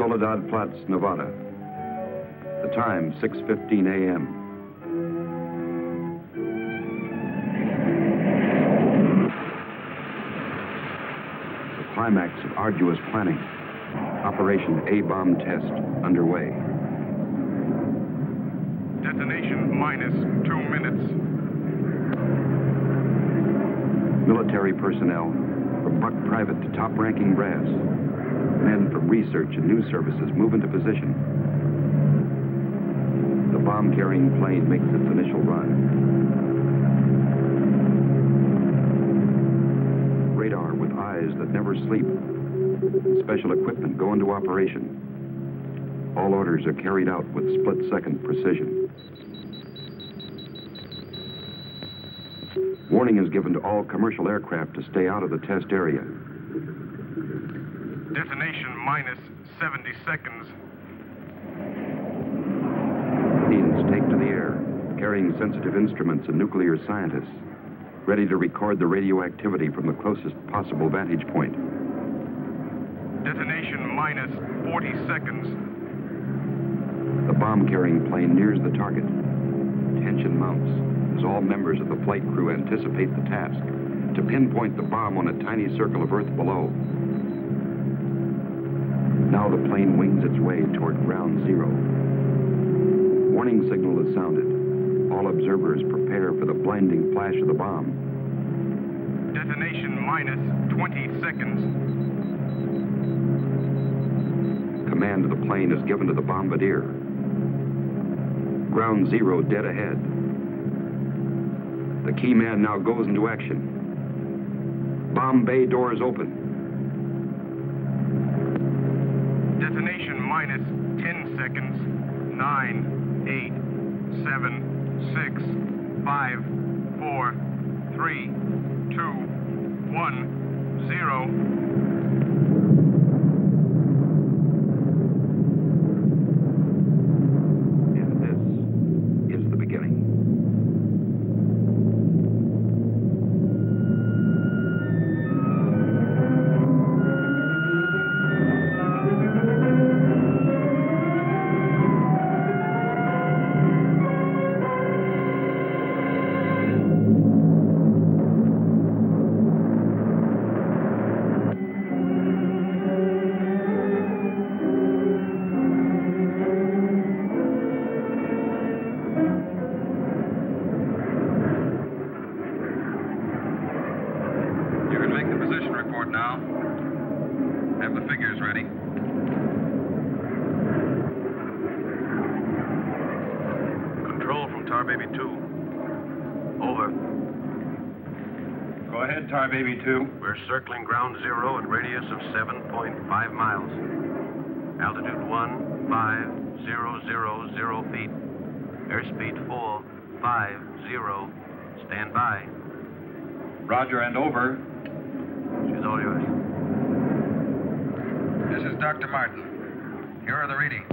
Soledad Flats, Nevada. The time, 6:15 a.m. The climax of arduous planning. Operation A-bomb test underway. Detonation minus 2 minutes. Military personnel, from buck private to top-ranking brass. Men from research and news services move into position. The bomb-carrying plane makes its initial run. Radar with eyes that never sleep. Special equipment go into operation. All orders are carried out with split-second precision. Warning is given to all commercial aircraft to stay out of the test area. Detonation minus 70 seconds. Planes take to the air, carrying sensitive instruments and nuclear scientists, ready to record the radioactivity from the closest possible vantage point. Detonation minus 40 seconds. The bomb-carrying plane nears the target. Tension mounts as all members of the flight crew anticipate the task, to pinpoint the bomb on a tiny circle of Earth below. Now the plane wings its way toward ground zero. Warning signal is sounded. All observers prepare for the blinding flash of the bomb. Detonation minus 20 seconds. Command of the plane is given to the bombardier. Ground zero dead ahead. The key man now goes into action. Bomb bay doors open. Detonation minus 10 seconds. 9, 8, 7, 6, 5, 4, 3, 2, 1, 0. Baby 2. We're circling ground zero at radius of 7.5 miles. Altitude 15,000 feet. Airspeed 450. Stand by. Roger and over. She's all yours. This is Dr. Martin. Here are the readings.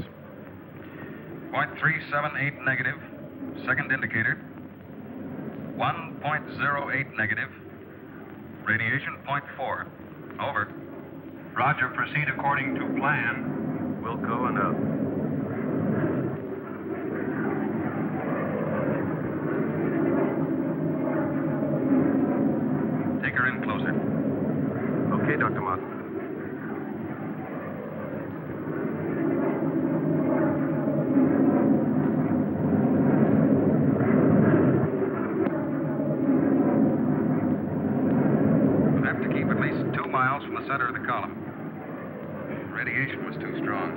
0.378 negative. Second indicator. 1.08 negative. Radiation 0.4. Over. Roger, proceed according to plan. Wilco and up. Take her in closer. Okay, Dr. Martin. From the center of the column. Radiation was too strong.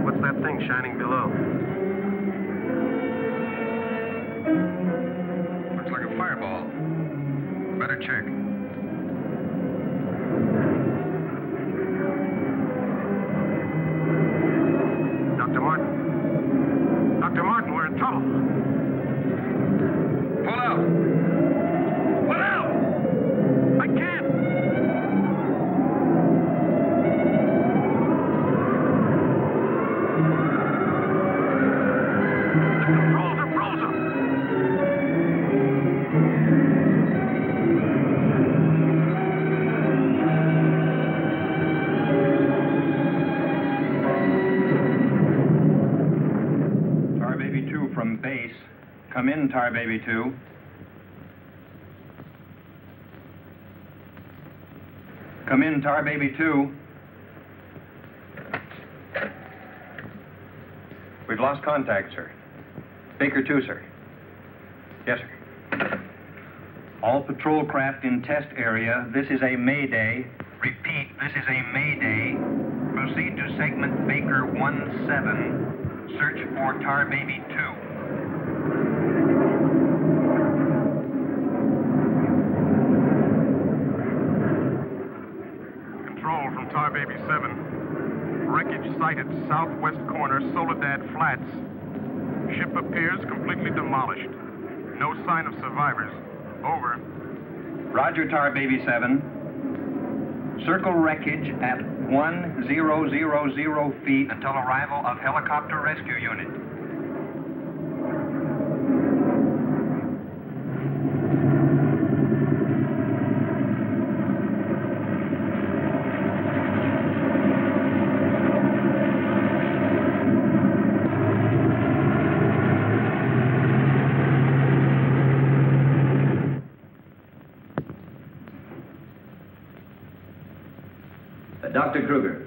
What's that thing shining below? Looks like a fireball. Better check. Dr. Martin. Dr. Martin, we're in trouble. Pull out! I can't! The controls are frozen! Come in, Tar Baby 2. Come in, Tar Baby 2. We've lost contact, sir. Baker 2, sir. Yes, sir. All patrol craft in test area. This is a Mayday. Repeat, this is a Mayday. Proceed to segment Baker 17. Search for Tar Baby 2. Control from Tar Baby 7. Wreckage sighted southwest corner, Soledad Flats. Ship appears completely demolished. No sign of survivors. Over. Roger, Tar Baby 7. Circle wreckage at 1000 feet until arrival of helicopter rescue unit. Dr. Kruger,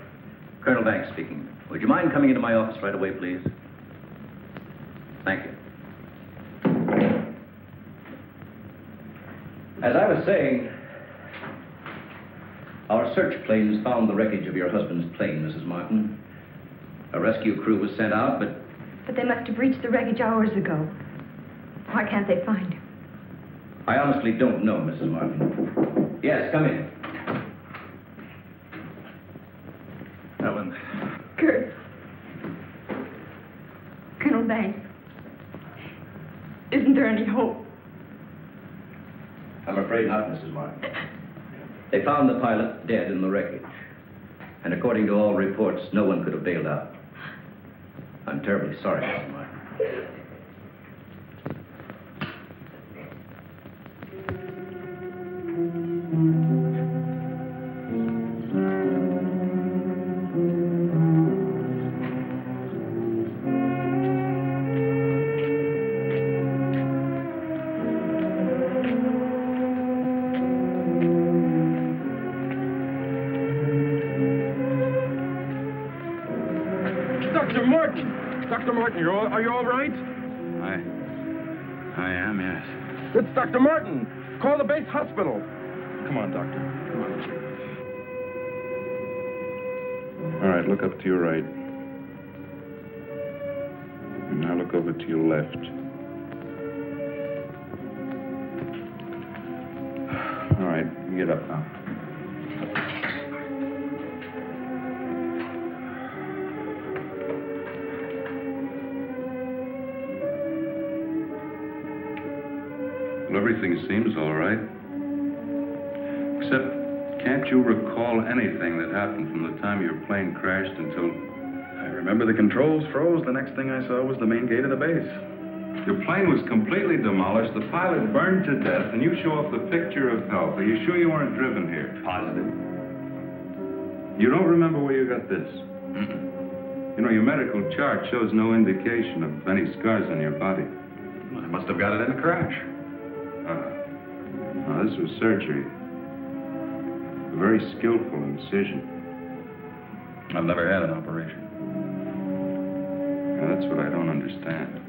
Colonel Banks speaking. Would you mind coming into my office right away, please? Thank you. As I was saying, our search planes found the wreckage of your husband's plane, Mrs. Martin. A rescue crew was sent out, but... But they must have reached the wreckage hours ago. Why can't they find him? I honestly don't know, Mrs. Martin. Yes, come in. Ellen. Kurt. Colonel Banks. Isn't there any hope? I'm afraid not, Mrs. Martin. They found the pilot dead in the wreckage. And according to all reports, no one could have bailed out. I'm terribly sorry, Mrs. Martin. Dr. Martin, are you all right? I am, yes. It's Dr. Martin. Call the base hospital. Come on, Doctor. Come on. All right, look up to your right. And now look over to your left. All right, you get up now. Everything seems all right. Except, can't you recall anything that happened from the time your plane crashed until... I remember the controls froze. The next thing I saw was the main gate of the base. Your plane was completely demolished, the pilot burned to death, and you show off the picture of health. Are you sure you weren't driven here? Positive. You don't remember where you got this? You know, your medical chart shows no indication of any scars on your body. I must have got it in a crash. Now, this was surgery. A very skillful incision. I've never had an operation. Now, that's what I don't understand.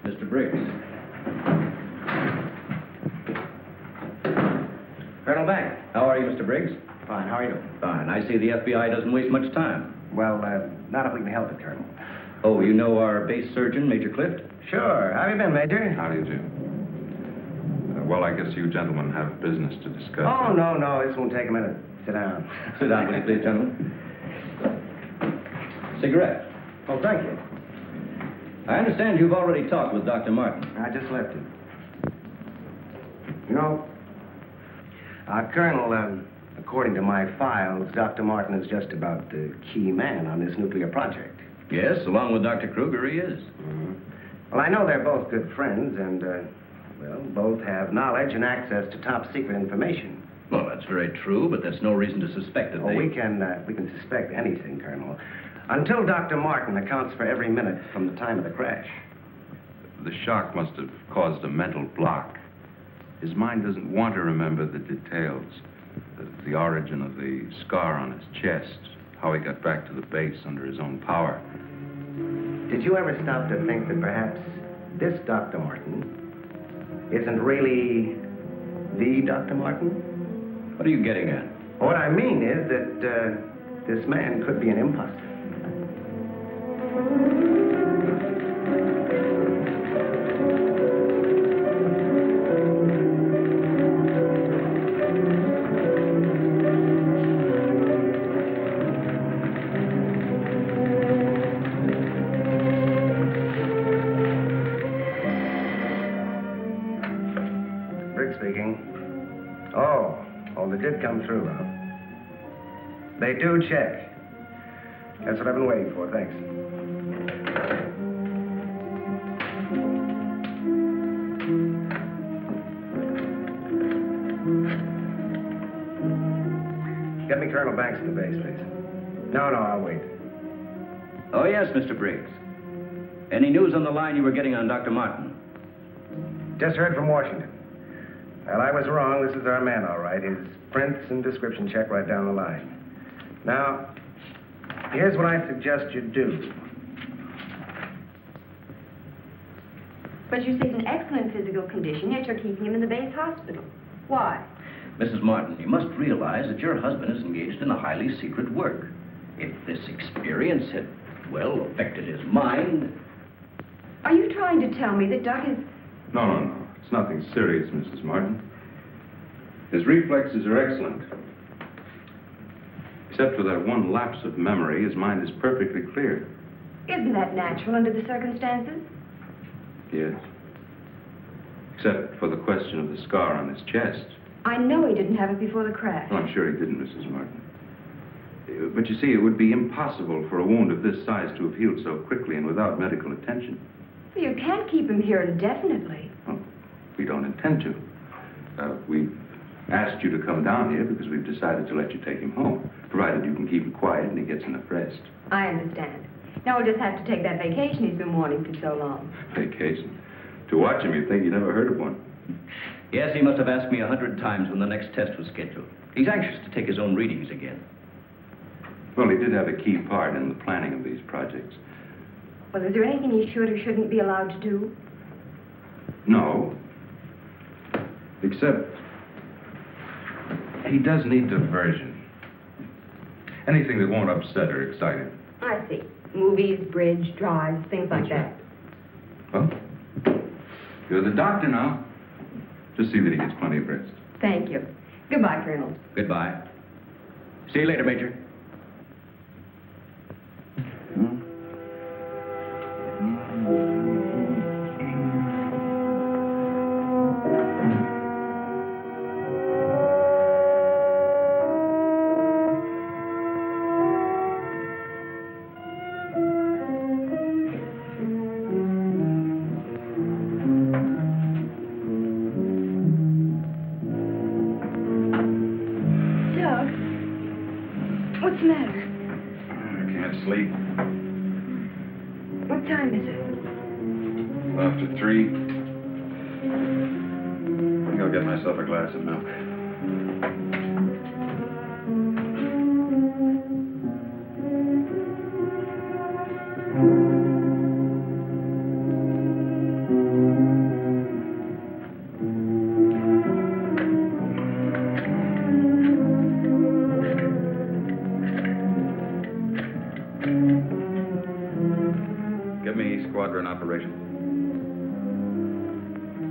Mr. Briggs. Colonel Banks. How are you, Mr. Briggs? Fine, how are you? Fine. I see the FBI doesn't waste much time. Well, not if we can help it, Colonel. Oh, you know our base surgeon, Major Clift? Sure. How have you been, Major? How do you do? Well, I guess you gentlemen have business to discuss. Oh, no, this won't take a minute. Sit down. Sit down, will you please, gentlemen? Cigarette. Oh, thank you. I understand you've already talked with Dr. Martin. I just left him. You know, Colonel, according to my files, Dr. Martin is just about the key man on this nuclear project. Yes, along with Dr. Kruger, he is. Mm-hmm. Well, I know they're both good friends, and, well, both have knowledge and access to top-secret information. Well, that's very true, but that's no reason to suspect that Oh, they... we can suspect anything, Colonel. Until Dr. Martin accounts for every minute from the time of the crash. The shock must have caused a mental block. His mind doesn't want to remember the details. The origin of the scar on his chest, how he got back to the base under his own power. Did you ever stop to think that perhaps this Dr. Martin isn't really the Dr. Martin? What are you getting at? What I mean is that this man could be an imposter. They did come through, huh? They do check. That's what I've been waiting for, thanks. Get me Colonel Banks at the base, please. No, I'll wait. Oh, yes, Mr. Briggs. Any news on the line you were getting on Dr. Martin? Just heard from Washington. Well, I was wrong. This is our man, all right. His prints and description check right down the line. Now, here's what I suggest you do. But you say he's in excellent physical condition, yet you're keeping him in the base hospital. Why? Mrs. Martin, you must realize that your husband is engaged in a highly secret work. If this experience had, well, affected his mind... Are you trying to tell me that Doug is... No. It's nothing serious, Mrs. Martin. His reflexes are excellent. Except for that one lapse of memory, his mind is perfectly clear. Isn't that natural under the circumstances? Yes. Except for the question of the scar on his chest. I know he didn't have it before the crash. Well, I'm sure he didn't, Mrs. Martin. But you see, it would be impossible for a wound of this size to have healed so quickly and without medical attention. Well, you can't keep him here indefinitely. Well, we don't intend to. We've asked you to come down here because we've decided to let you take him home, provided you can keep him quiet and he gets enough rest. I understand. Now we'll just have to take that vacation he's been wanting for so long. Vacation? To watch him, you'd think you never heard of one. Yes, he must have asked me 100 times when the next test was scheduled. He's anxious to take his own readings again. Well, he did have a key part in the planning of these projects. Well, is there anything he should or shouldn't be allowed to do? No. Except he does need diversion. Anything that won't upset or excite him. I see. Movies, bridge, drives, things like that. Well, you're the doctor now. Just see that he gets plenty of rest. Thank you. Goodbye, Colonel. Goodbye. See you later, Major.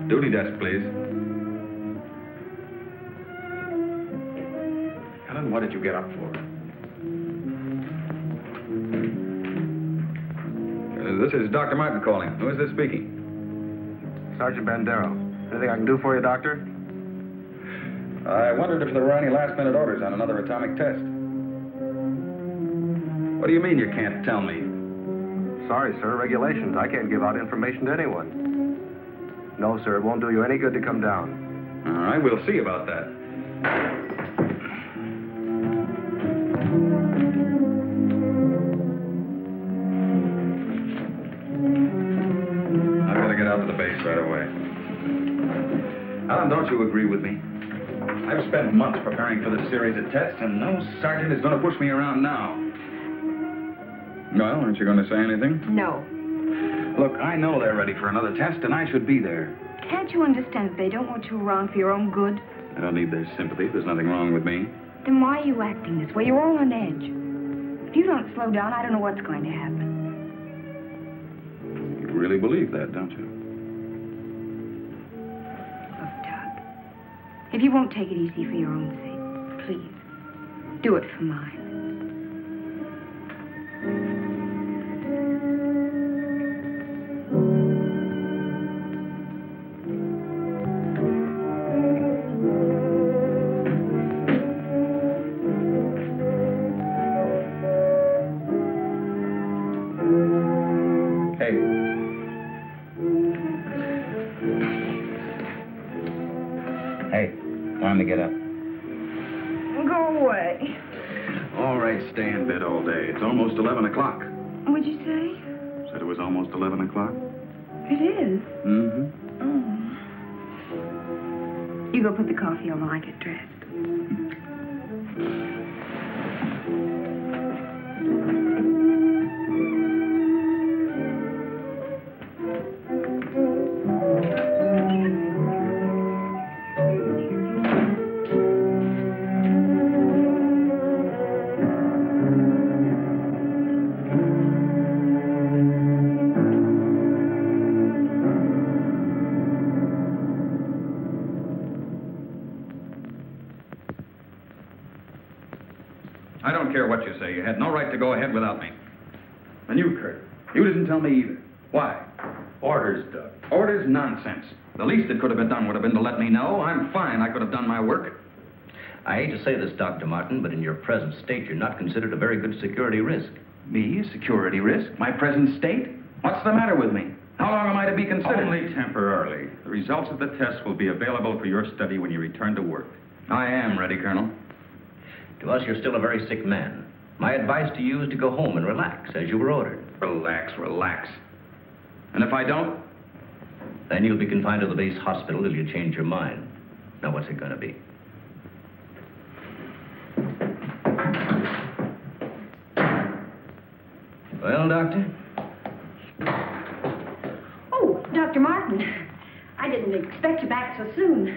Duty desk, please. Helen, what did you get up for? This is Dr. Martin calling. Who is this speaking? Sergeant Bandero. Anything I can do for you, Doctor? I wondered if there were any last-minute orders on another atomic test. What do you mean you can't tell me? Sorry, sir. Regulations. I can't give out information to anyone. No, sir. It won't do you any good to come down. All right, we'll see about that. Alan, don't you agree with me? I've spent months preparing for this series of tests, and no sergeant is going to push me around now. Well, aren't you going to say anything? No. Look, I know they're ready for another test, and I should be there. Can't you understand that they don't want you around for your own good? I don't need their sympathy. There's nothing wrong with me. Then why are you acting this way? You're all on edge. If you don't slow down, I don't know what's going to happen. You really believe that, don't you? Look, Doug, if you won't take it easy for your own sake, please, do it for mine. Time to get up. Go away. All right, stay in bed all day. It's almost 11 o'clock. What'd you say? Said it was almost 11 o'clock. It is? Mm-hmm. Oh. You go put the coffee on while I get dressed. I don't care what you say. You had no right to go ahead without me. And you, Kurt, you didn't tell me either. Why? Orders, Doug. Orders? Nonsense. The least that could have been done would have been to let me know. I'm fine. I could have done my work. I hate to say this, Dr. Martin, but in your present state, you're not considered a very good security risk. Me? A security risk? My present state? What's the matter with me? How long am I to be considered? Only temporarily. The results of the test will be available for your study when you return to work. I am ready, Colonel. To us, you're still a very sick man. My advice to you is to go home and relax, as you were ordered. Relax, relax. And if I don't? Then you'll be confined to the base hospital till you change your mind. Now, what's it going to be? Well, Doctor? Oh, Dr. Martin. I didn't expect you back so soon.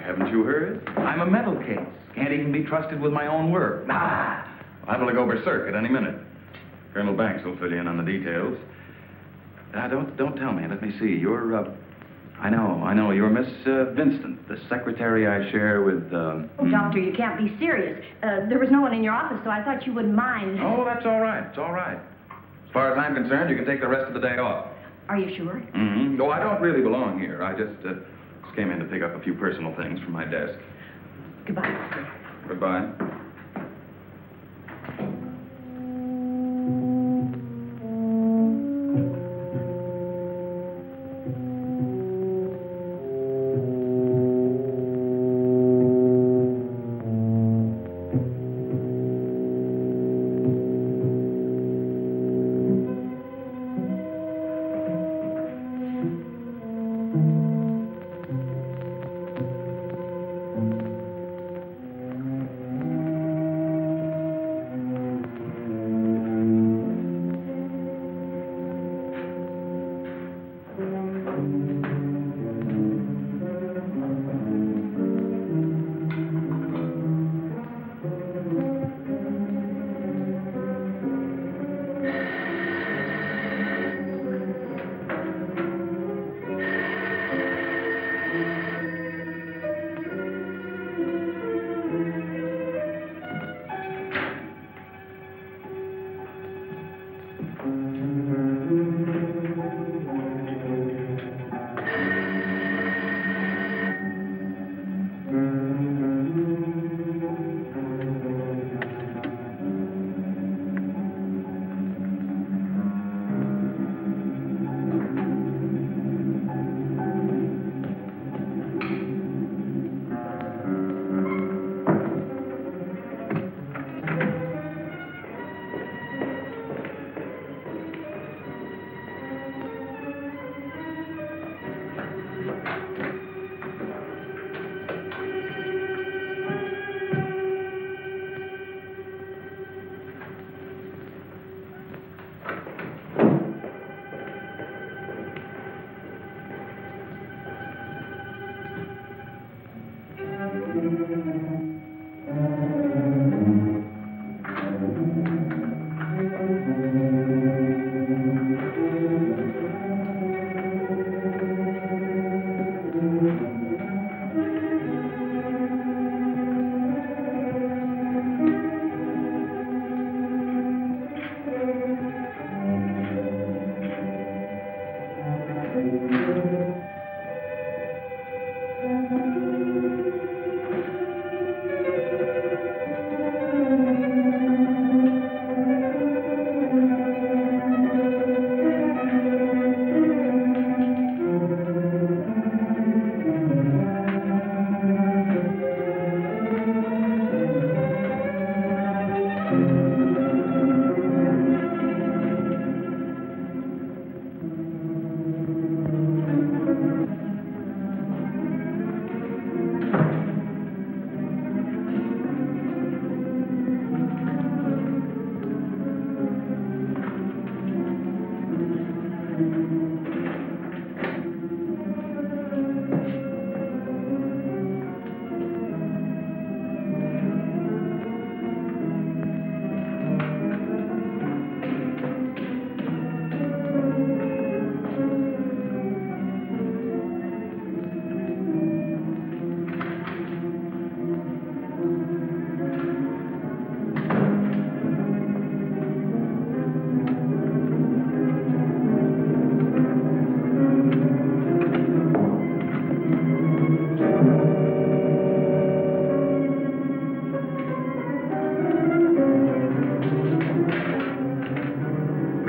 Haven't you heard? I'm a mental case. Can't even be trusted with my own work. Nah! Liable to go berserk at any minute. Colonel Banks will fill you in on the details. Don't tell me. Let me see. You're, I know. You're Miss Vincent, the secretary I share with, Oh, Doctor, you can't be serious. There was no one in your office, so I thought you wouldn't mind. Oh, that's all right. It's all right. As far as I'm concerned, you can take the rest of the day off. Are you sure? Mm-hmm. No, I don't really belong here. I just came in to pick up a few personal things from my desk. Goodbye, sir. Goodbye.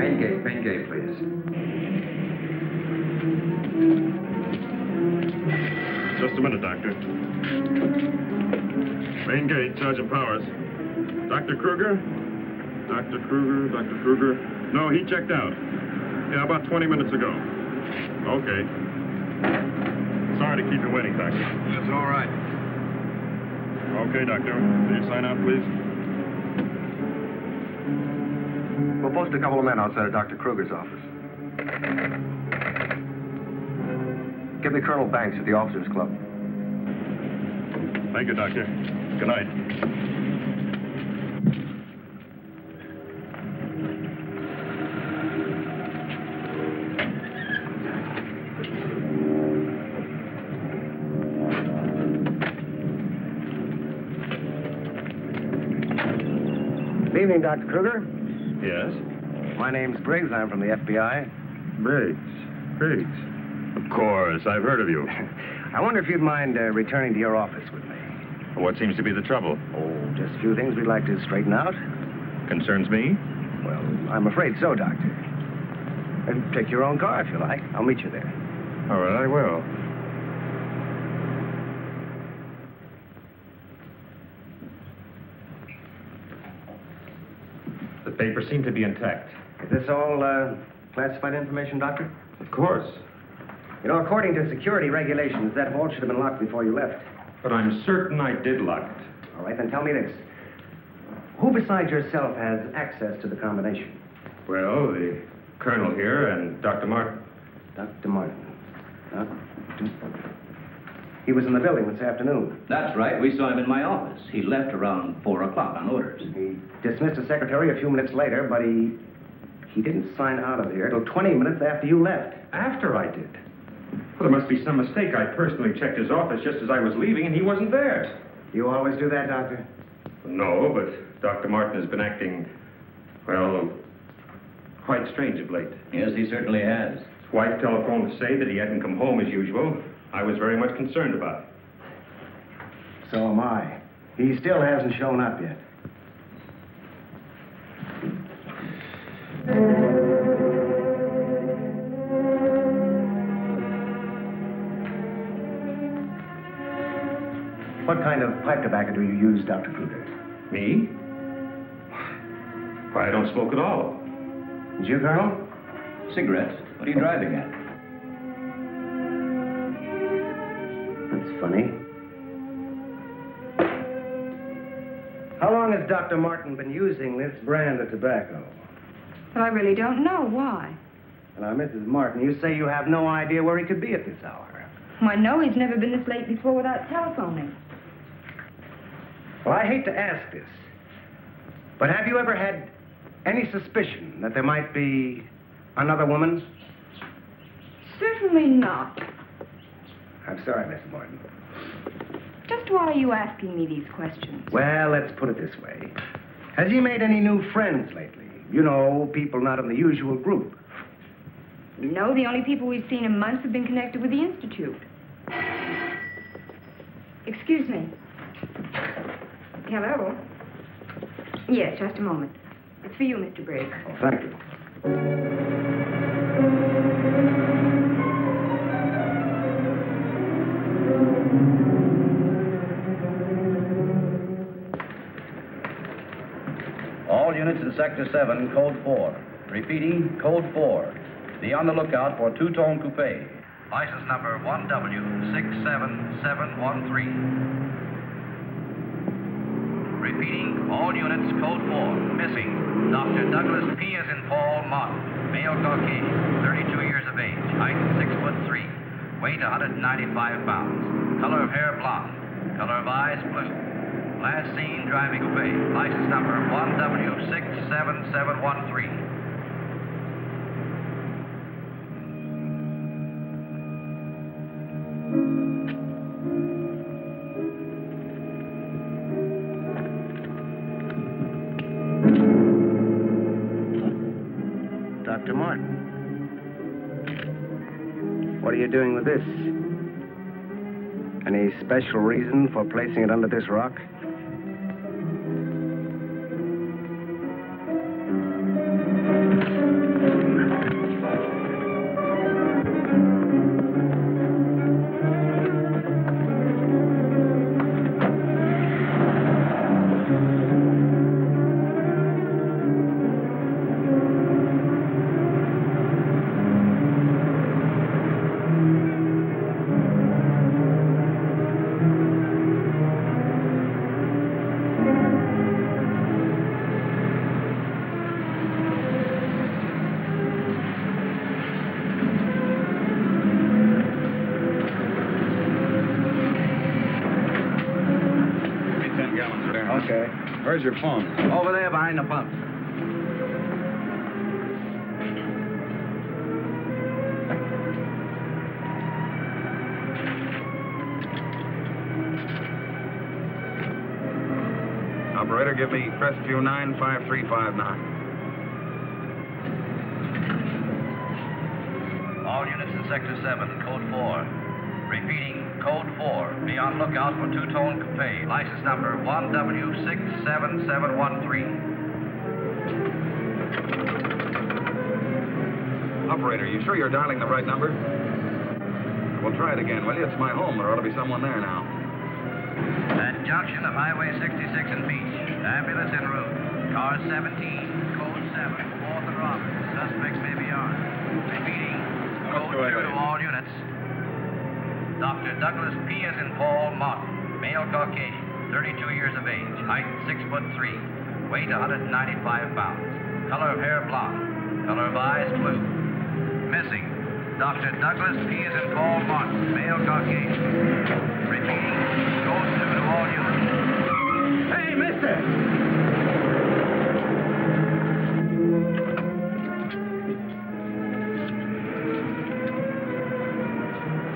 Main gate, please. Just a minute, Doctor. Main gate, Sergeant Powers. Dr. Kruger? Dr. Kruger. No, he checked out. Yeah, about 20 minutes ago. Okay. Sorry to keep you waiting, Doctor. That's all right. Okay, Doctor. Will you sign out, please? We'll post a couple of men outside of Dr. Kruger's office. Give me Colonel Banks at the Officers Club. Thank you, Doctor. Good night. Good evening, Dr. Kruger. Yes? My name's Briggs. I'm from the FBI. Briggs. Of course, I've heard of you. I wonder if you'd mind returning to your office with me. What seems to be the trouble? Oh, just a few things we'd like to straighten out. Concerns me? Well, I'm afraid so, Doctor. Take your own car if you like. I'll meet you there. All right, I will. The papers seem to be intact. Is this all classified information, Doctor? Of course. You know, according to security regulations, that vault should have been locked before you left. But I'm certain I did lock it. All right, then tell me this. Who besides yourself has access to the combination? Well, the colonel here and Dr. Martin. Dr. Martin. He was in the building this afternoon. That's right. We saw him in my office. He left around 4 o'clock on orders. He dismissed his secretary a few minutes later, but he didn't sign out of here till 20 minutes after you left. After I did? Well, there must be some mistake. I personally checked his office just as I was leaving, and he wasn't there. You always do that, Doctor? No, but Dr. Martin has been acting, well, quite strange of late. Yes, he certainly has. His wife telephoned to say that he hadn't come home as usual. I was very much concerned about it. So am I. He still hasn't shown up yet. What kind of pipe tobacco do you use, Dr. Kruger? Me? Why, I don't smoke at all. Did you, Colonel? Cigarettes? What are you driving at? That's funny. How long has Dr. Martin been using this brand of tobacco? But I really don't know. Why? Now, Mrs. Martin, you say you have no idea where he could be at this hour. I know he's never been this late before without telephoning. Well, I hate to ask this, but have you ever had any suspicion that there might be another woman? Certainly not. I'm sorry, Mrs. Martin. Just why are you asking me these questions? Well, let's put it this way. Has he made any new friends lately? You know, people not in the usual group. No, the only people we've seen in months have been connected with the Institute. Excuse me. Hello? Yes, just a moment. It's for you, Mr. Briggs. Oh, thank you. All units in Sector 7, Code 4. Repeating, Code 4. Be on the lookout for two-tone coupe. License number 1W67713. Repeating, all units, Code 4. Missing, Dr. Douglas P. as in Paul Martin. Male Caucasian, 32 years of age. Height 6'3". Weight 195 pounds. Color of hair blonde. Color of eyes blue. Last seen driving coupe. License number 1W67713. Dr. Martin. What are you doing with this? Any special reason for placing it under this rock? Where's your phone? Over there behind the pump. Operator, give me Crestview 95359. All units in Sector 7, Code 4. Repeating, Code 4. Be on lookout for two-tone coupe. License number 1W67713. Operator, you sure you're dialing the right number? We'll try it again, will you? It's my home. There ought to be someone there now. At junction of Highway 66 and Beach. Ambulance en route. Car 17, Code 7, 4th and Roberts. Suspects may be armed. Repeating, Code 2 to all units. Dr. Douglas P. as in Paul Martin. Male Caucasian, 32 years of age. Height 6'3". Weight 195 pounds. Color of hair blonde. Color of eyes blue. Missing, Dr. Douglas P. as in Paul Martin. Male Caucasian. Repeating, Code 2 to all units. Hey, mister!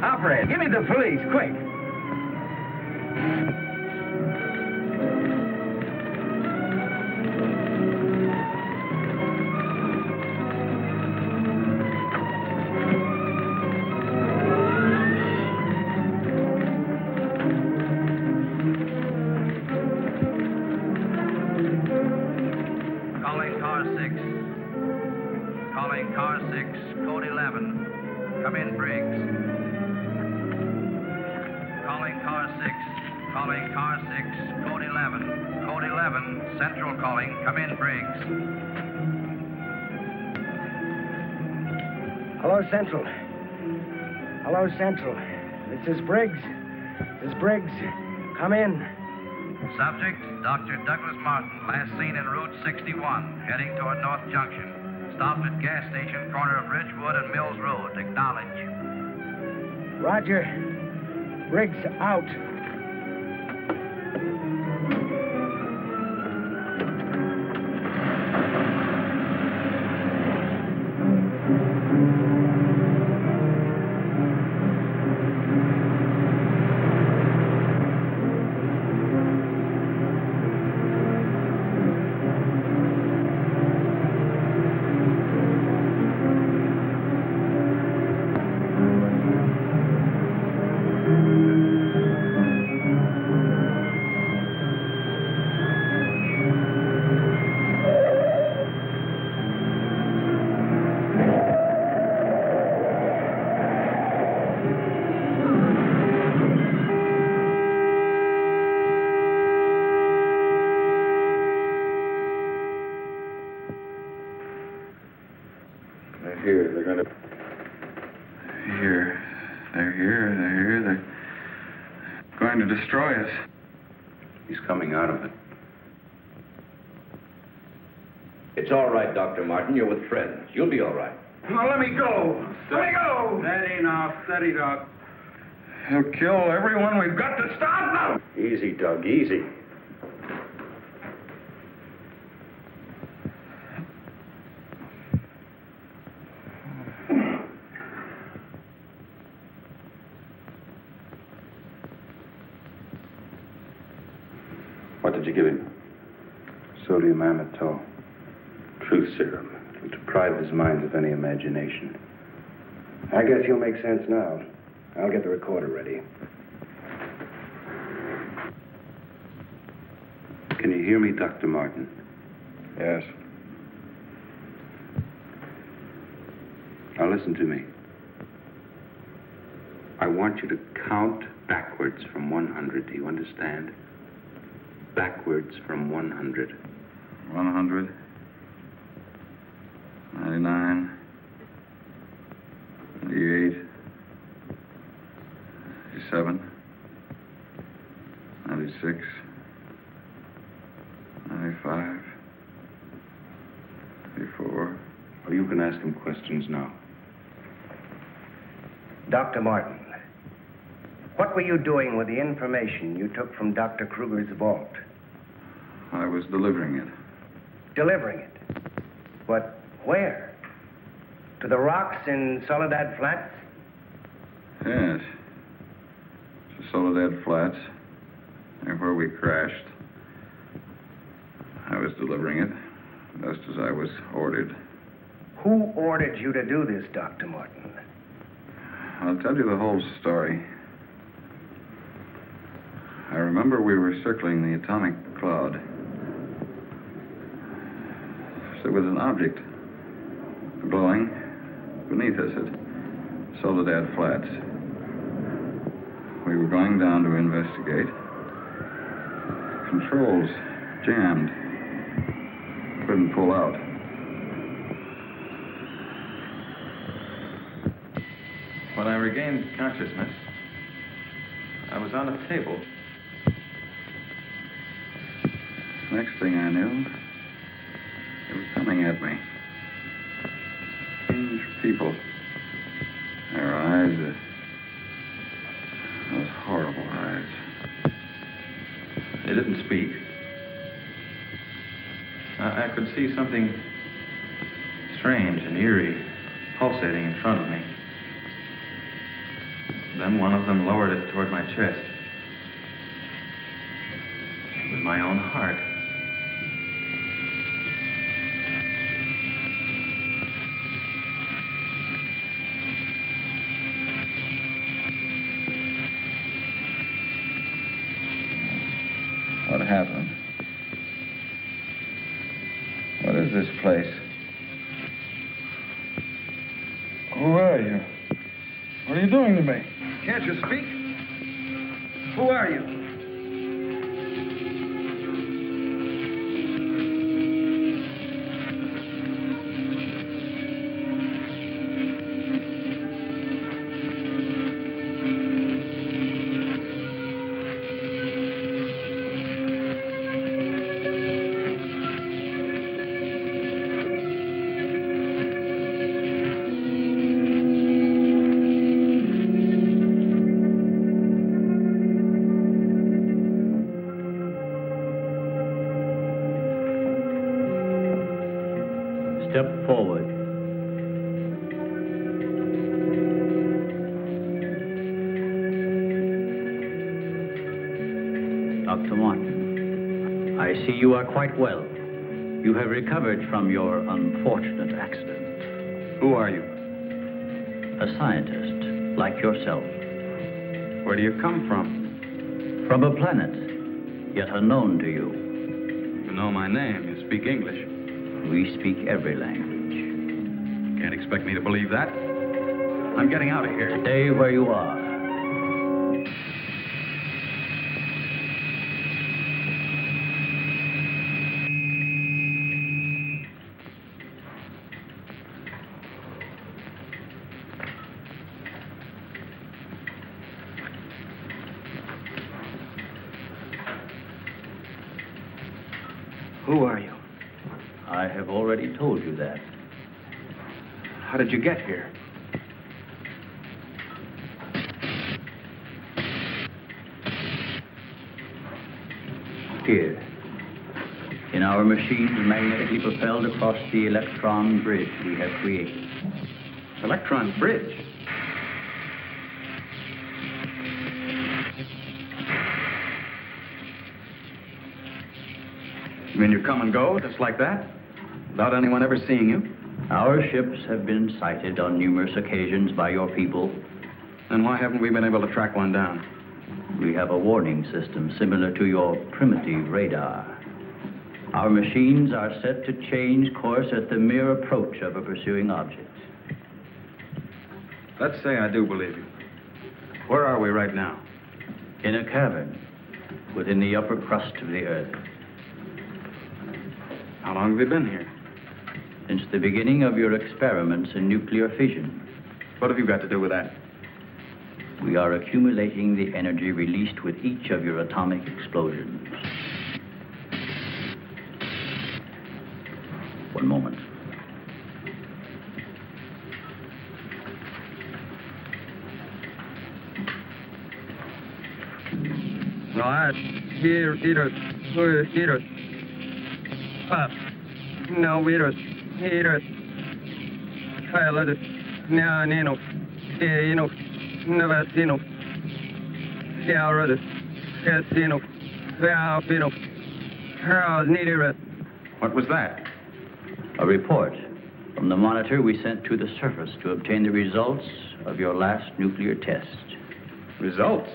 Operator, give me the police, quick. Calling car 6. Calling car 6, Code 11. Come in, Briggs. Calling car 6. Calling car 6, Code 11. Code 11, Central calling. Come in, Briggs. Hello, Central. Hello, Central. This is Briggs. This is Briggs. Come in. Subject, Dr. Douglas Martin, last seen en route 61, heading toward North Junction. Stopped at gas station, corner of Ridgewood and Mills Road. Acknowledge. Roger. Briggs out. Destroy us. He's coming out of it. It's all right, Dr. Martin. You're with friends. You'll be all right. Now, let me go. Let me go. Steady now, steady, Doc. He'll kill everyone. We've got to stop now. Easy, Doug, easy. What did you give him? Sodium amethol. Truth serum. It'll deprive his mind of any imagination. I guess he'll make sense now. I'll get the recorder ready. Can you hear me, Dr. Martin? Yes. Now listen to me. I want you to count backwards from 100. Do you understand? Backwards from 100. 100. 99. 98. 97. 96. 95. 94. Well, you can ask him questions now. Dr. Martin, what were you doing with the information you took from Dr. Kruger's vault? I was delivering it. Delivering it? But where? To the rocks in Soledad Flats? Yes. To Soledad Flats, near where we crashed. I was delivering it, just as I was ordered. Who ordered you to do this, Dr. Martin? I'll tell you the whole story. I remember we were circling the atomic cloud. There was an object glowing beneath us at Soledad Flats. We were going down to investigate. Controls jammed. Couldn't pull out. When I regained consciousness, I was on a table. Next thing I knew, they were coming at me. Strange people. Their eyes, those horrible eyes. They didn't speak. I could see something strange and eerie pulsating in front of me. Then one of them lowered it toward my chest. It was my own heart. What happened? What is this place? Who are you? What are you doing to me? Can't you speak? Who are you? Step forward. Dr. Martin, I see you are quite well. You have recovered from your unfortunate accident. Who are you? A scientist, like yourself. Where do you come from? From a planet, yet unknown to you. You know my name. You speak English. We speak every language. Can't expect me to believe that. I'm getting out of here. Stay where you are. Who are you? I have already told you that. How did you get here? Here. In our machines magnetically propelled across the electron bridge we have created. Electron bridge? You mean you come and go, just like that? Without anyone ever seeing you? Our ships have been sighted on numerous occasions by your people. Then why haven't we been able to track one down? We have a warning system similar to your primitive radar. Our machines are set to change course at the mere approach of a pursuing object. Let's say I do believe you. Where are we right now? In a cavern within the upper crust of the Earth. How long have you been here? Since the beginning of your experiments in nuclear fission. What have you got to do with that? We are accumulating the energy released with each of your atomic explosions. One moment. No, I here, eater, pop. No virus. Virus. Pilot. No, Nino. Nino. Navasino. Galrus. Casino. Valpino. Hurls. Needed. What was that? A report from the monitor we sent to the surface to obtain the results of your last nuclear test. Results?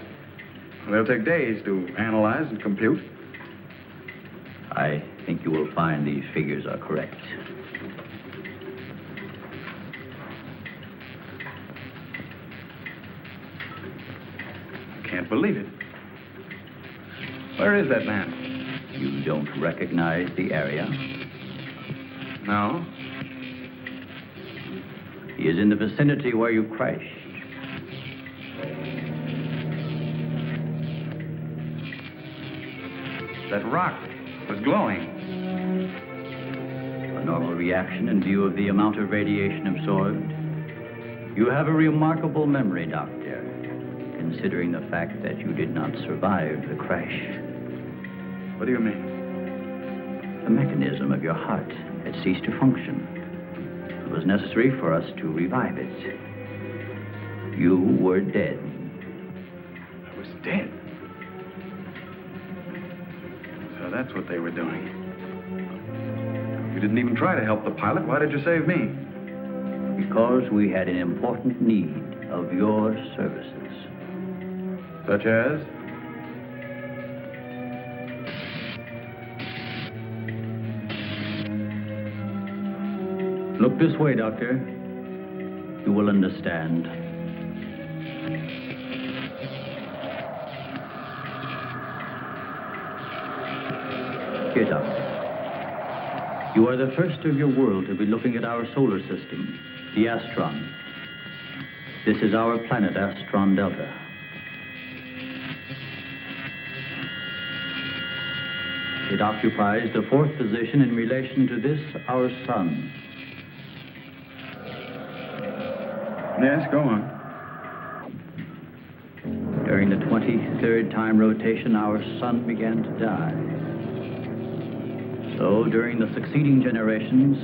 They'll take days to analyze and compute. I think you will find these figures are correct. I can't believe it. Where is that man? You don't recognize the area? No. He is in the vicinity where you crashed. That rock was glowing. A normal reaction in view of the amount of radiation absorbed. You have a remarkable memory, Doctor, considering the fact that you did not survive the crash. What do you mean? The mechanism of your heart had ceased to function. It was necessary for us to revive it. You were dead. I was dead? So that's what they were doing. You didn't even try to help the pilot. Why did you save me? Because we had an important need of your services. Such as? Look this way, Doctor. You will understand. Here, Doctor. You are the first of your world to be looking at our solar system, the Astron. This is our planet, Astron Delta. It occupies the fourth position in relation to this, our sun. Yes, go on. During the 23rd time rotation, our sun began to die. So during the succeeding generations,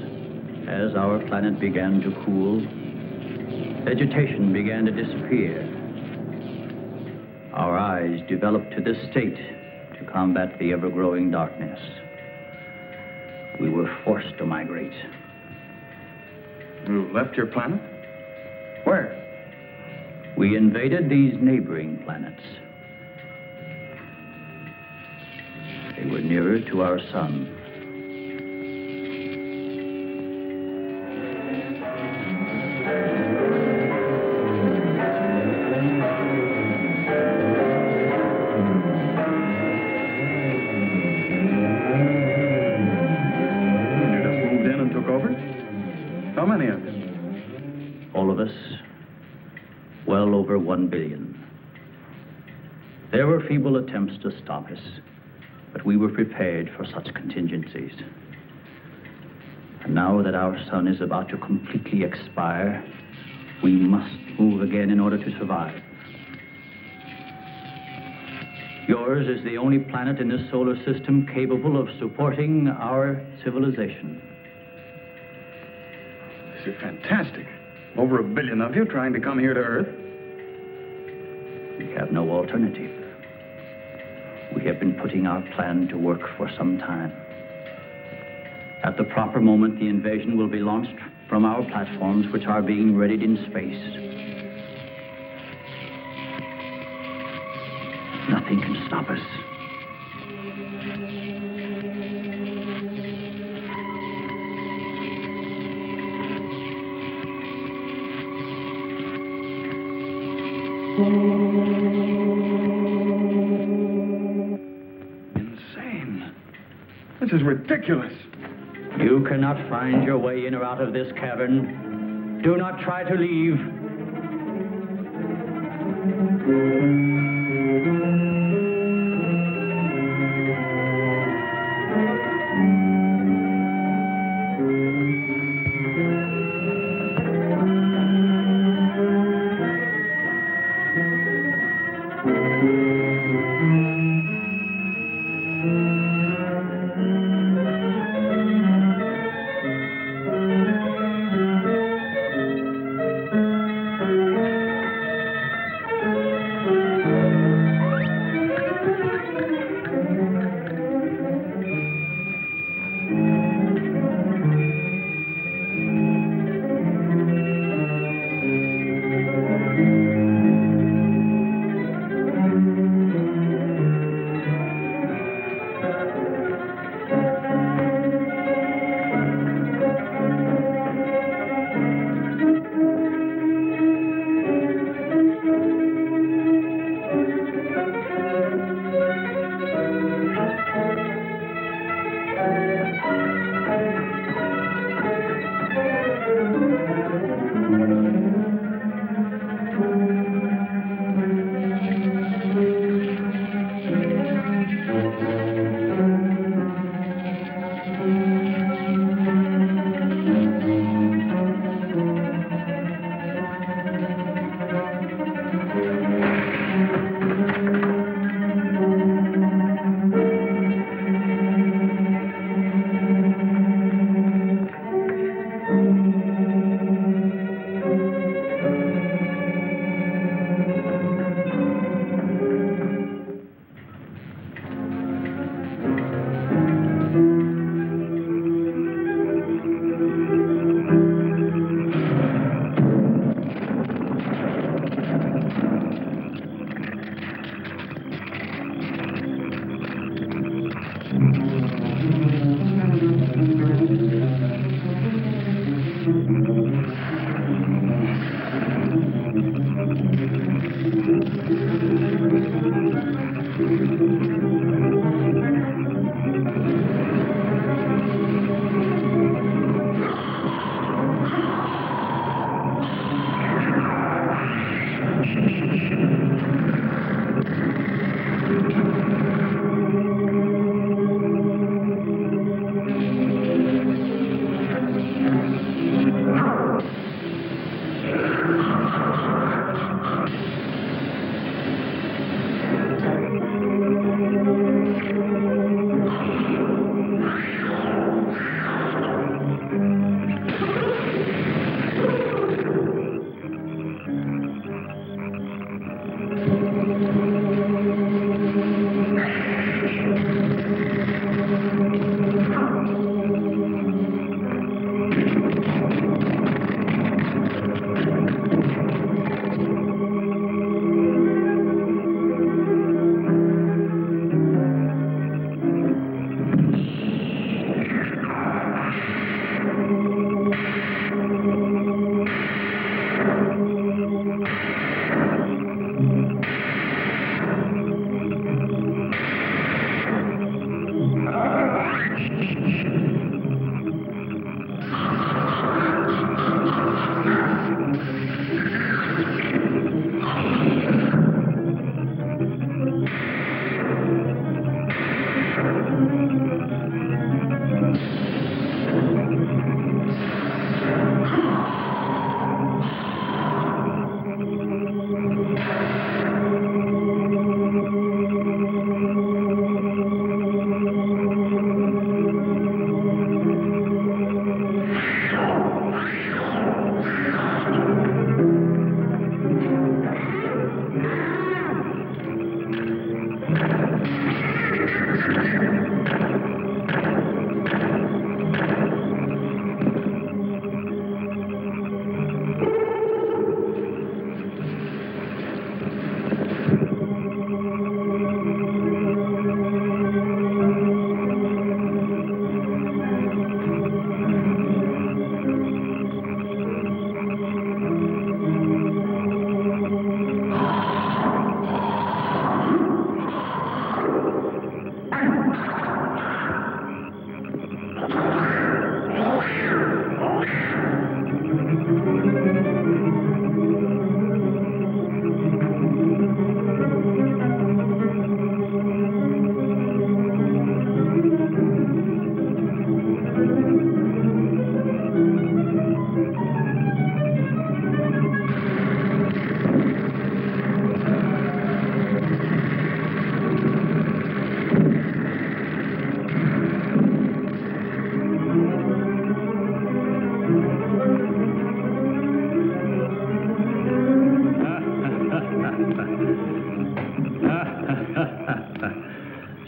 as our planet began to cool, vegetation began to disappear. Our eyes developed to this state to combat the ever-growing darkness. We were forced to migrate. You left your planet? Where? We invaded these neighboring planets. They were nearer to our sun. You just moved in and took over? How many of you? All of us, well over 1 billion. There were feeble attempts to stop us, but we were prepared for such contingencies. And now that our sun is about to completely expire, we must move again in order to survive. Yours is the only planet in this solar system capable of supporting our civilization. This is fantastic. Over 1 billion of you trying to come here to Earth. We have no alternative. We have been putting our plan to work for some time. At the proper moment, the invasion will be launched from our platforms, which are being readied in space. Nothing can stop us. Insane. This is ridiculous. You cannot find your way in or out of this cavern. Do not try to leave.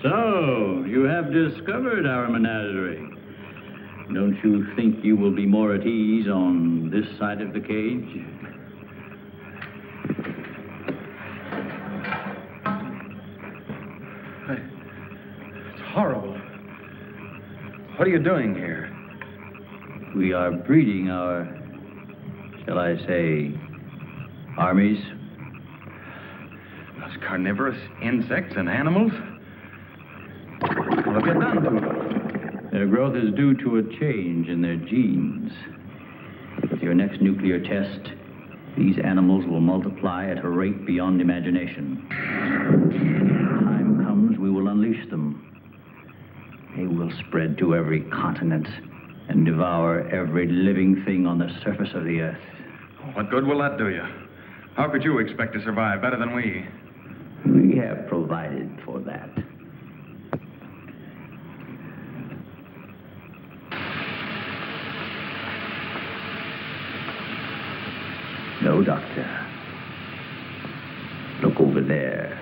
So, you have discovered our menagerie. Don't you think you will be more at ease on this side of the cage? It's horrible. What are you doing here? We are breeding our, shall I say, armies. Those carnivorous insects and animals? What have you done to them? Their growth is due to a change in their genes. With your next nuclear test, these animals will multiply at a rate beyond imagination. When the time comes, we will unleash them. They will spread to every continent and devour every living thing on the surface of the earth. What good will that do you? How could you expect to survive better than we? We have provided for that. No, Doctor. Look over there.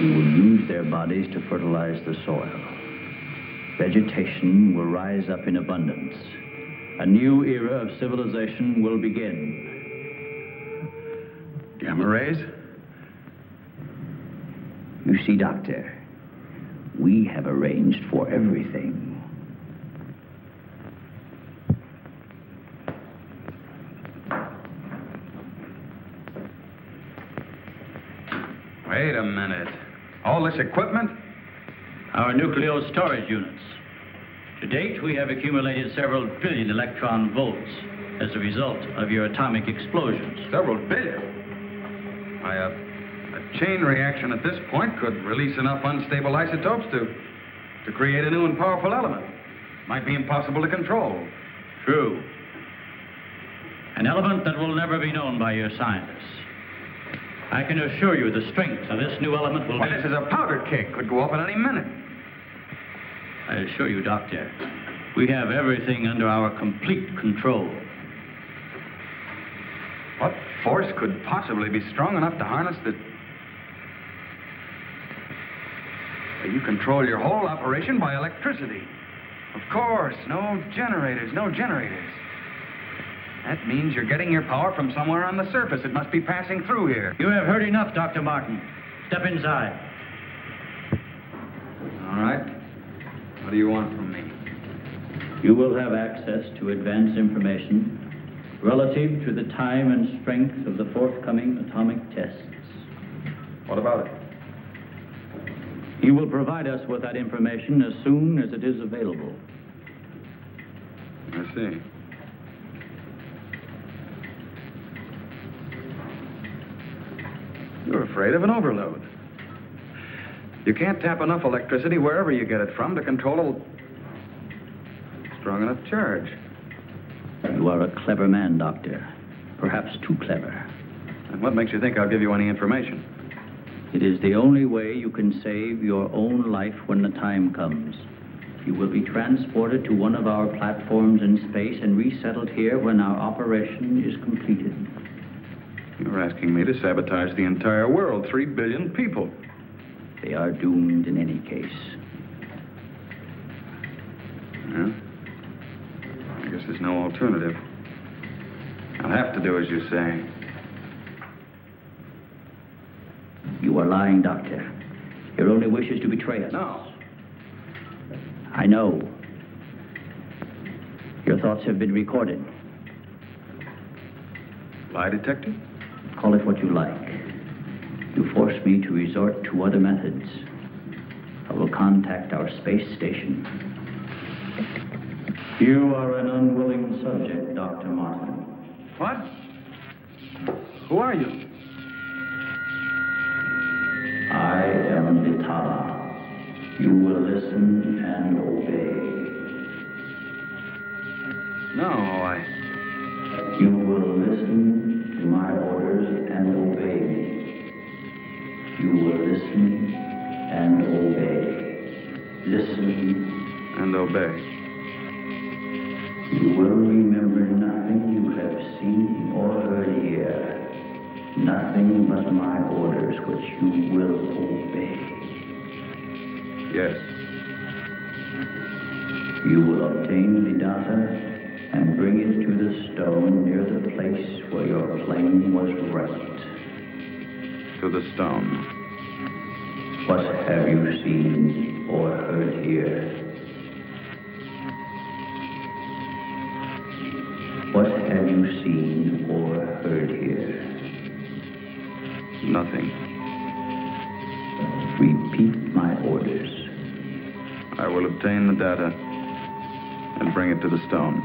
We will use their bodies to fertilize the soil. Vegetation will rise up in abundance. A new era of civilization will begin. Gamma rays? You see, Doctor, we have arranged for everything. Wait a minute. All this equipment? Our nuclear storage units. To date, we have accumulated several billion electron volts as a result of your atomic explosions. Several billion? Why, a chain reaction at this point could release enough unstable isotopes to create a new and powerful element. Might be impossible to control. True. An element that will never be known by your scientists. I can assure you the strength of this new element will Why, be... this is a powder keg. Could go off at any minute. I assure you, Doctor, we have everything under our complete control. What force could possibly be strong enough to harness the... You control your whole operation by electricity. Of course, no generators. That means you're getting your power from somewhere on the surface. It must be passing through here. You have heard enough, Dr. Martin. Step inside. All right. What do you want from me? You will have access to advanced information relative to the time and strength of the forthcoming atomic tests. What about it? You will provide us with that information as soon as it is available. I see. You're afraid of an overload. You can't tap enough electricity wherever you get it from to control a strong enough charge. You are a clever man, Doctor. Perhaps too clever. And what makes you think I'll give you any information? It is the only way you can save your own life when the time comes. You will be transported to one of our platforms in space and resettled here when our operation is completed. You're asking me to sabotage the entire world, 3 billion people. They are doomed in any case. Yeah? I guess there's no alternative. I'll have to do as you say. You are lying, Doctor. Your only wish is to betray us. No. I know. Your thoughts have been recorded. Lie detector? Call it what you like. You force me to resort to other methods. I will contact our space station. You are an unwilling subject, Dr. Martin. What? Who are you? I am Vitala. You will listen and obey. No, You will listen to my orders and obey me. You will listen obey. You will remember nothing you have seen or heard here. Nothing but my orders which you will obey. Yes. You will obtain the data and bring it to the stone near the place where your plane was wrecked. To the stone. What have you seen or heard here? What have you seen or heard here? Nothing. Repeat my orders. I will obtain the data and bring it to the stone.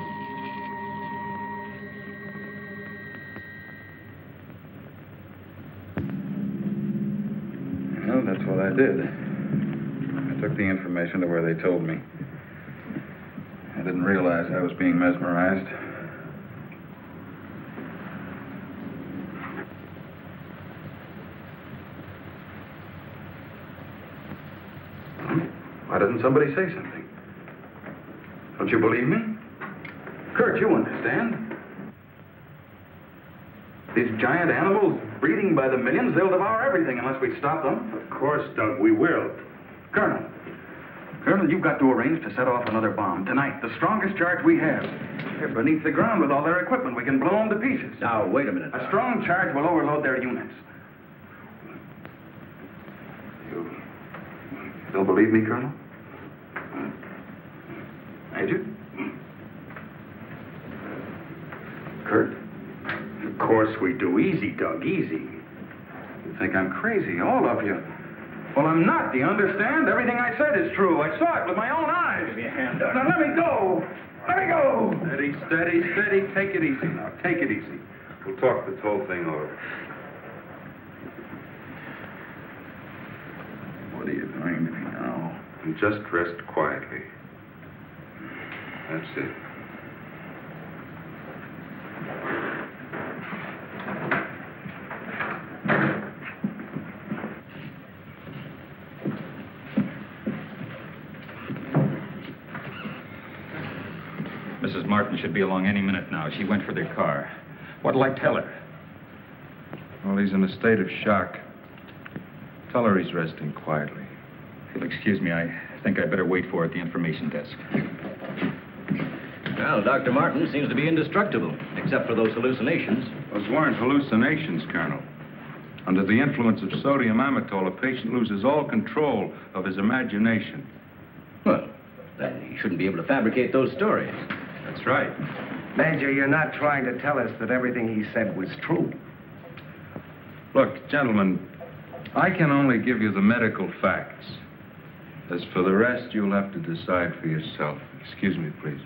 Well, that's what I did. I took the information to where they told me. I didn't realize I was being mesmerized. Why doesn't somebody say something? Don't you believe me? Kurt, you understand. These giant animals breeding by the millions, they'll devour everything unless we stop them. Of course, Doug, we will. Colonel, you've got to arrange to set off another bomb tonight. The strongest charge we have. They're beneath the ground with all their equipment. We can blow them to pieces. Now, wait a minute. A strong charge will overload their units. You don't believe me, Colonel? Major? Kurt? Of course we do. Easy, Doug, easy. You think I'm crazy, all of you. Well, I'm not. Do you understand? Everything I said is true. I saw it with my own eyes. Give me a hand, Doug. Now, let me go. Let me go. Steady, steady, steady. Take it easy now. Take it easy. We'll talk this whole thing over. What are you doing to me now? Just rest quietly. That's it. Mrs. Martin should be along any minute now. She went for their car. What'll I tell her? Well, he's in a state of shock. Tell her he's resting quietly. If you'll excuse me, I think I'd better wait for her at the information desk. Well, Dr. Martin seems to be indestructible, except for those hallucinations. Those weren't hallucinations, Colonel. Under the influence of sodium amethol, a patient loses all control of his imagination. Well, then he shouldn't be able to fabricate those stories. That's right. Major, you're not trying to tell us that everything he said was true. Look, gentlemen, I can only give you the medical facts. As for the rest, you'll have to decide for yourself. Excuse me, please.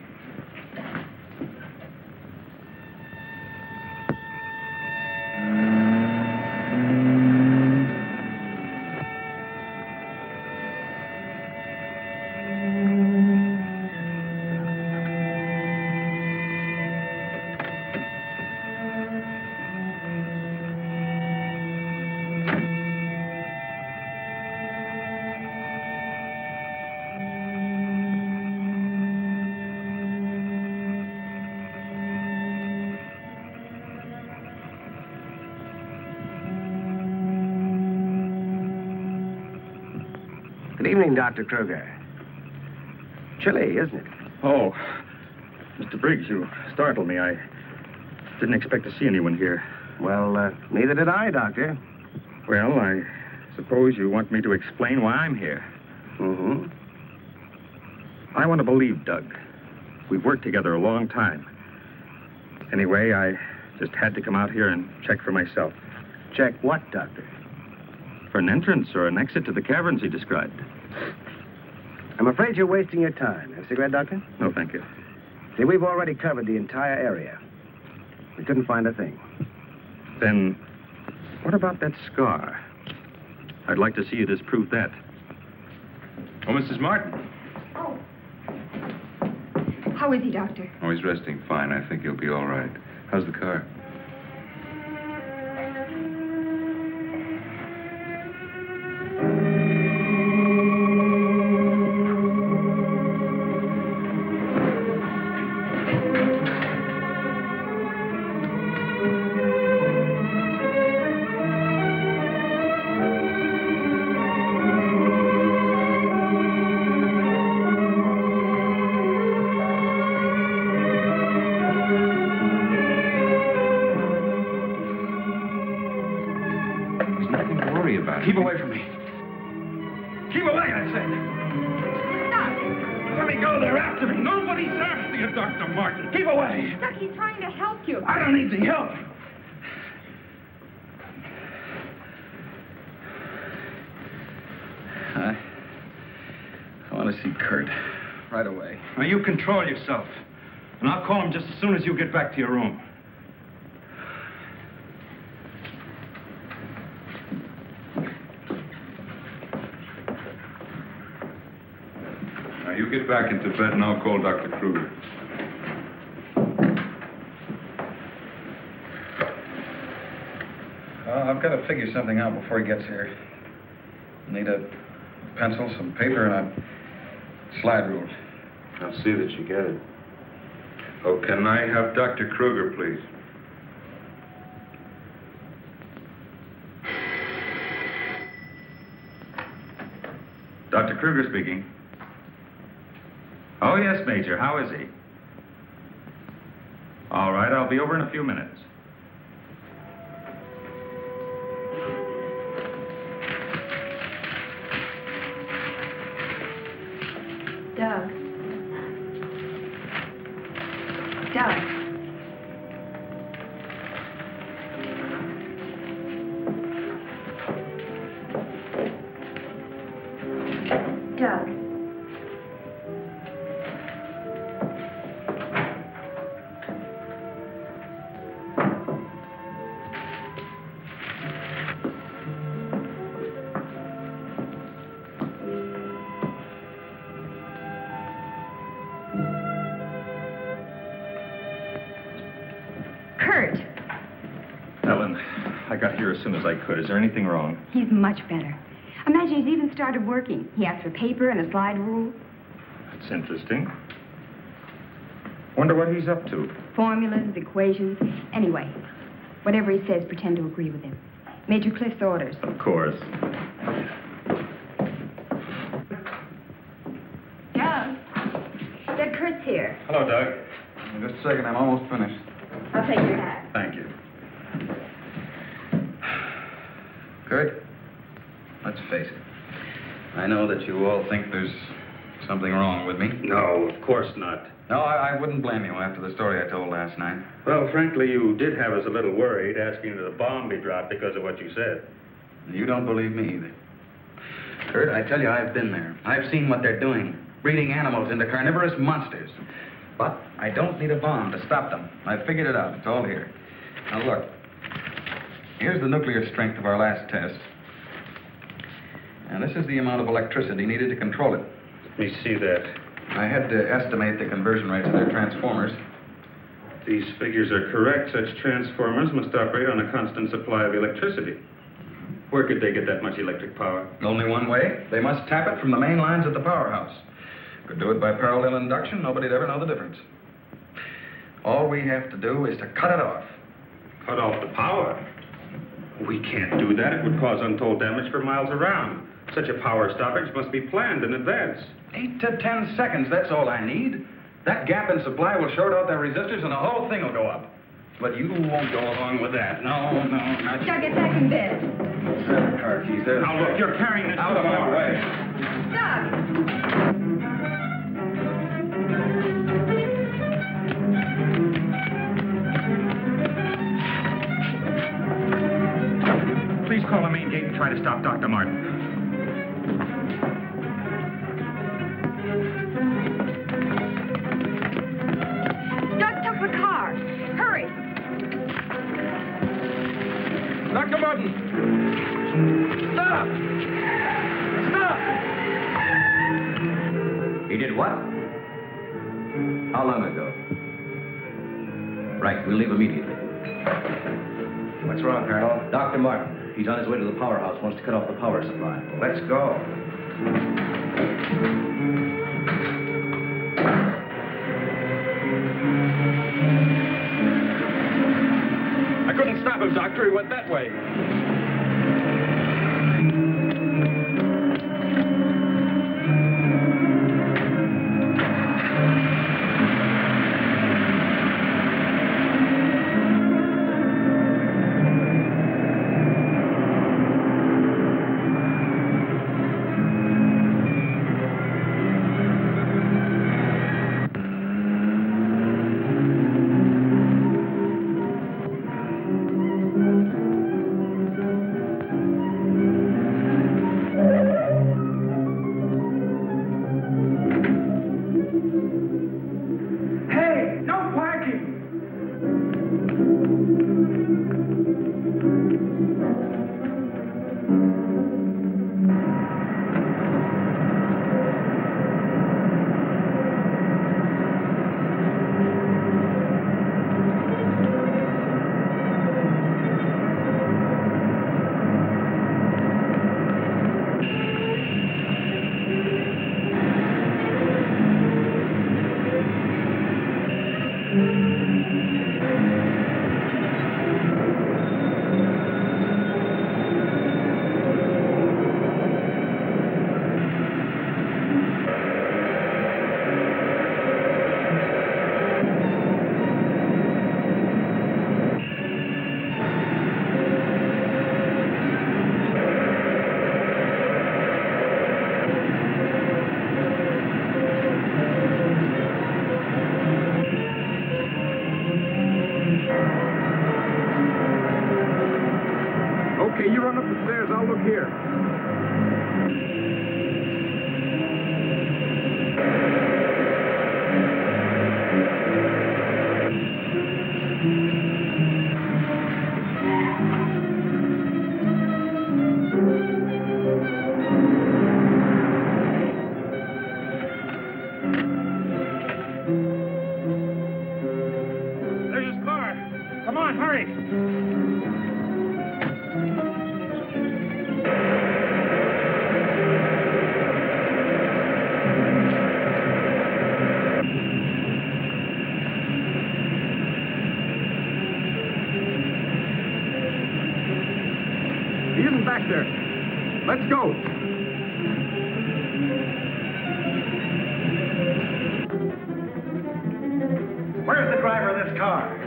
Good evening, Dr. Kruger. Chilly, isn't it? Oh, Mr. Briggs, you startled me. I didn't expect to see anyone here. Well, neither did I, Doctor. Well, I suppose you want me to explain why I'm here. Mm-hmm. I want to believe Doug. We've worked together a long time. Anyway, I just had to come out here and check for myself. Check what, Doctor? For an entrance or an exit to the caverns he described. I'm afraid you're wasting your time. Have a cigarette, Doctor? No, thank you. See, we've already covered the entire area. We couldn't find a thing. Then, what about that scar? I'd like to see you disprove that. Oh, Mrs. Martin. Oh. How is he, Doctor? Oh, he's resting fine. I think he'll be all right. How's the car? away, I said. Doug! Let me go. They're after me. Nobody's after you, Dr. Martin. Keep away. Doug, he's trying to help you. I don't need the help. I want to see Kurt right away. Now, you control yourself. And I'll call him just as soon as you get back to your room. Now, you get back into bed and I'll call Dr. Kruger. Well, I've got to figure something out before he gets here. Need a pencil, some paper, and a slide rule. I'll see that you get it. Oh, can I have Dr. Kruger, please? Dr. Kruger speaking. Oh, yes, Major. How is he? All right, I'll be over in a few minutes. Doug. Doug. Doug. Kurt. Helen, I got here as soon as I could. Is there anything wrong? He's much better. Imagine he's even started working. He asked for paper and a slide rule. That's interesting. Wonder what he's up to. Formulas, equations. Anyway, whatever he says, pretend to agree with him. Major Cliff's orders. Of course. Doug. Doug, Kurt's here. Hello, Doug. Just a second, I'm almost finished. I'll take your hat. Thank you. Kurt, let's face it. I know that you all think there's something wrong with me. No, of course not. No, I wouldn't blame you after the story I told last night. Well, frankly, you did have us a little worried, asking that a bomb be dropped because of what you said. You don't believe me either. Kurt, I tell you, I've been there. I've seen what they're doing, breeding animals into carnivorous monsters. But I don't need a bomb to stop them. I've figured it out. It's all here. Now, look. Here's the nuclear strength of our last test. And this is the amount of electricity needed to control it. Let me see that. I had to estimate the conversion rates of their transformers. These figures are correct. Such transformers must operate on a constant supply of electricity. Where could they get that much electric power? Only one way. They must tap it from the main lines at the powerhouse. Could do it by parallel induction. Nobody'd ever know the difference. All we have to do is to cut it off. Cut off the power? We can't do that. It would cause untold damage for miles around. Such a power stoppage must be planned in advance. 8 to 10 seconds, that's all I need. That gap in supply will short out their resistors and the whole thing will go up. But you won't go along with that. No, not you. Doug, get back in bed. There are car keys. There. Now, look, you're carrying this out of my way. Doug! Please call the main gate and try to stop Dr. Martin. Doug took the car. Hurry. Dr. Martin! Stop! Stop! He did what? How long ago? Right, we'll leave immediately. What's wrong, Colonel? Dr. Martin. He's on his way to the powerhouse, wants to cut off the power supply. Let's go. I couldn't stop him, Doctor. He went that way.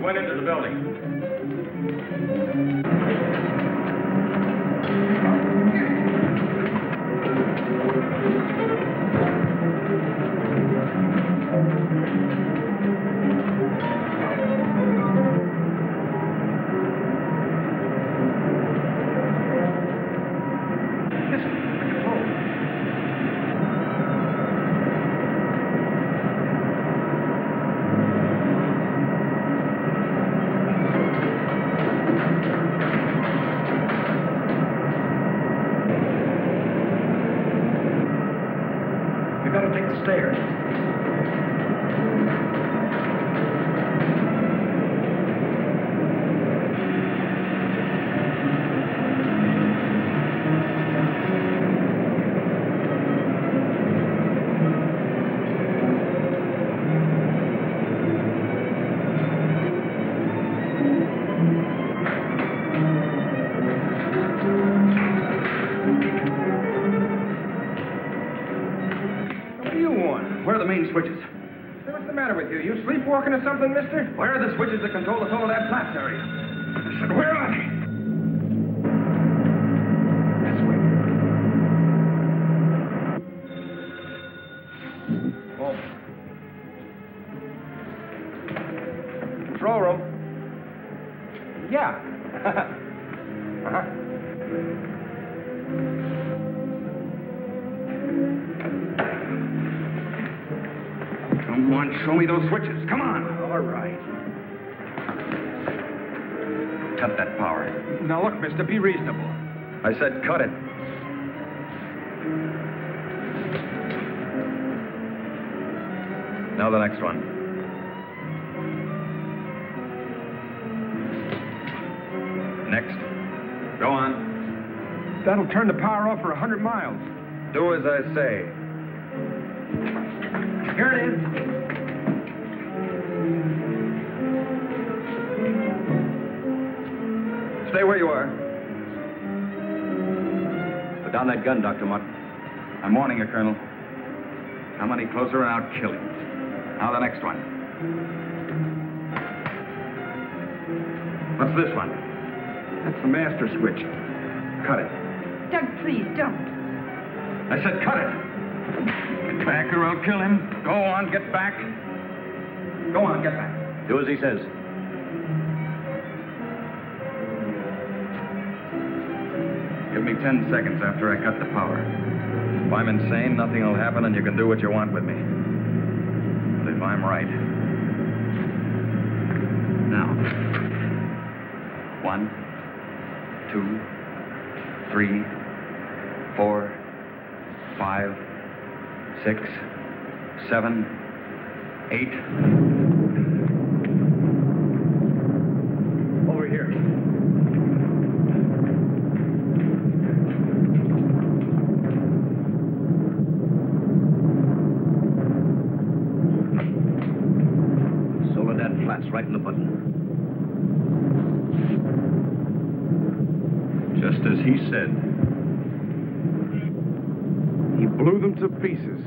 went into the building. Stairs. Where are the main switches? Hey, what's the matter with you? You sleepwalking or something, mister? Where are the switches that control the Soledad Flats area? I said, where are they? This way. Oh. Control room. Yeah. Uh-huh. Come on, show me those switches. Come on. All right. Cut that power. Now, look, mister, be reasonable. I said cut it. Now the next one. Next. Go on. That'll turn the power off for 100 miles. Do as I say. Here it is. Stay where you are. Put down that gun, Dr. Mutt. I'm warning you, Colonel. Come any closer and I'll kill you. Now the next one. What's this one? That's the master switch. Cut it. Doug, please, don't. I said cut it. Get back or I'll kill him. Go on, get back. Go on, get back. Do as he says. Give me 10 seconds after I cut the power. If I'm insane, nothing will happen and you can do what you want with me. But if I'm right... Now. 1, 2, 3, 4, 5, 6, 7, 8. Over here. Soledad Flats, right in the button. Just as he said. He blew them to pieces.